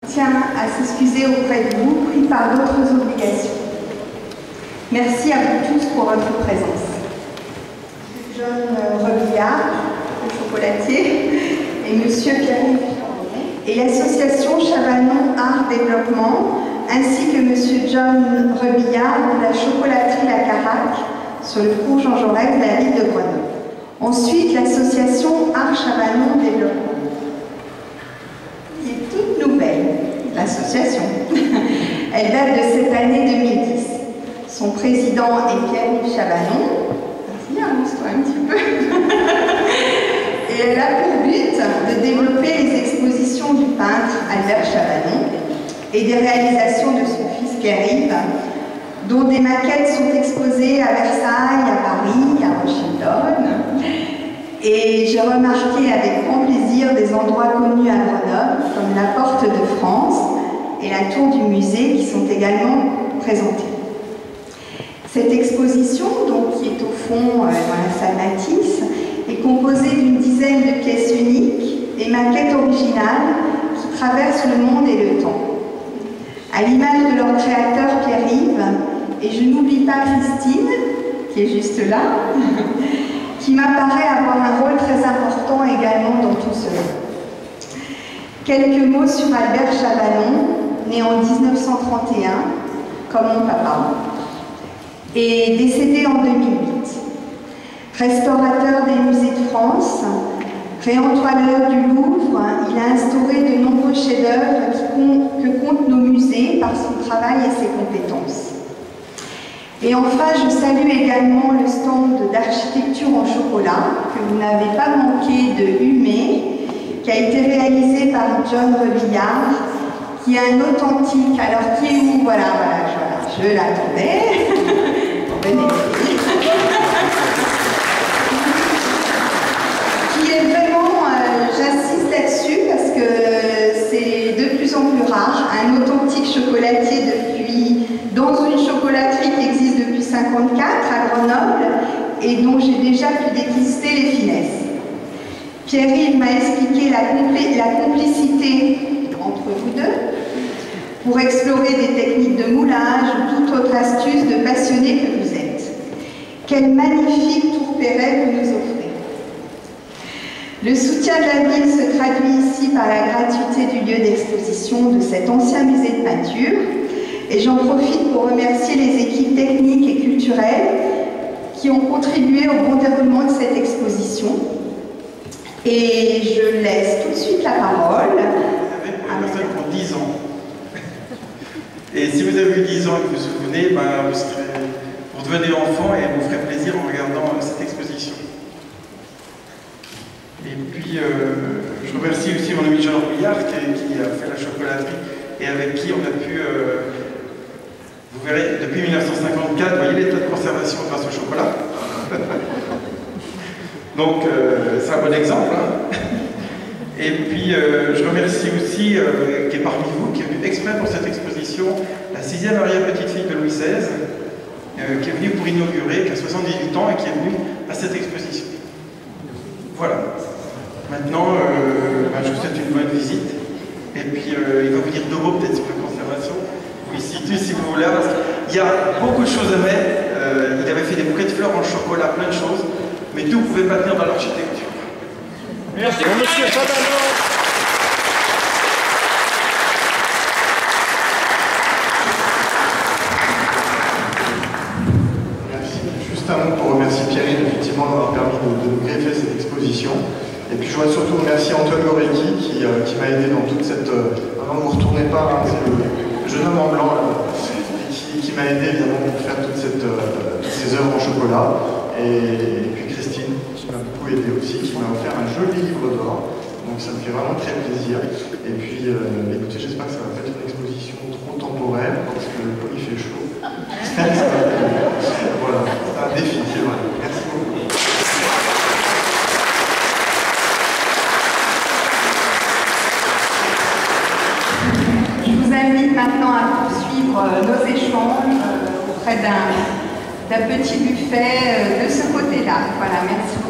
Tient à s'excuser auprès de vous, pris par d'autres obligations. Merci à vous tous pour votre présence. John Rebillard, le chocolatier, et Monsieur Pierre et l'association Chavanon Art Développement, ainsi que Monsieur John Rebillard de la chocolaterie La Caraque sur le cours Jean Jaurès de la ville de Grenoble. Ensuite, l'association Art Chavanon Développement. L'association. Elle date de cette année 2010. Son président est Pierre-Yves Chavanon. Vas-y, avance-toi un petit peu. Et elle a pour but de développer les expositions du peintre Albert Chavanon et des réalisations de son fils Pierre-Yves, dont des maquettes sont exposées à Versailles, à Paris, à Washington. Et j'ai remarqué avec grand plaisir des endroits connus à Grenoble, comme la Porte de France et la tour du musée, qui sont également présentés. Cette exposition, donc, qui est au fond dans la salle Matisse, est composée d'une dizaine de pièces uniques et maquettes originales qui traversent le monde et le temps. À l'image de leur créateur Pierre-Yves, et je n'oublie pas Christine, qui est juste là, qui m'apparaît avoir un rôle très important également dans tout cela. Quelques mots sur Albert Chavanon, né en 1931, comme mon papa, et décédé en 2008. Restaurateur des musées de France, réentoileur du Louvre, il a instauré de nombreux chefs-d'œuvre que comptent nos musées par son travail et ses compétences. Et enfin, je salue également le stand d'architecture en chocolat, que vous n'avez pas manqué de humer, qui a été réalisé par John Rebillard, qui est un authentique. Alors, qui est où? Voilà, je l'attendais. Venez. Qui est vraiment, j'insiste là-dessus, parce que c'est de plus en plus rare, un authentique chocolatier dans une chocolaterie qui existe depuis 1954 à Grenoble et dont j'ai déjà pu déguster les finesses. Pierre-Yves m'a expliqué la complicité entre vous deux pour explorer des techniques de moulage ou toute autre astuce de passionné que vous êtes. Quel magnifique tour Perret vous nous offrez. Le soutien de la ville se traduit ici par la gratuité du lieu d'exposition de cet ancien musée de peinture. Et j'en profite pour remercier les équipes techniques et culturelles qui ont contribué au bon déroulement de cette exposition. Et je laisse tout de suite la parole. Vous avez personne pour 10 ans. Et si vous avez eu 10 ans et que vous vous souvenez, vous devenez enfant et vous ferez plaisir en regardant cette exposition. Et puis, je remercie aussi mon ami Jean Rouillard qui a fait la chocolaterie et avec qui on a pu... vous verrez, depuis 1954, vous voyez l'état de conservation grâce au chocolat. Donc, c'est un bon exemple. Hein. Et puis, je remercie aussi, qui est parmi vous, qui est venu exprès pour cette exposition, la 6e arrière-petite-fille de Louis XVI, qui est venue pour inaugurer, qui a 78 ans et qui est venue à cette exposition. Voilà. Maintenant, je vous souhaite une bonne visite. Et puis, il va vous dire deux mots peut-être sur la conservation. Vous y situez si vous voulez, parce qu'il y a beaucoup de choses à mettre. Il avait fait des bouquets de fleurs en chocolat, plein de choses. Mais tout ne pouvait pas tenir dans l'architecture. Merci, monsieur Chavanon. Merci. Juste un mot pour remercier Pierre-Yves, effectivement, d'avoir permis de nous greffer cette exposition. Et puis je voudrais surtout remercier Antoine Gorecki qui m'a aidé dans toute cette... Maintenant, ne vous retournez pas, hein, c'est le jeune homme en blanc là, qui m'a aidé évidemment pour faire toutes ces œuvres en chocolat. Et puis Christine, qui m'a beaucoup aidé aussi, qui m'a offert un joli livre d'or. Donc ça me fait vraiment très plaisir. Et puis, écoutez, j'espère que ça va pas être une exposition trop temporaire, parce que il fait chaud. Voilà, c'est un défi, c'est vrai. Merci beaucoup. Je vous invite maintenant à poursuivre nos échanges auprès d'un petit buffet de ce côté-là. Voilà, merci.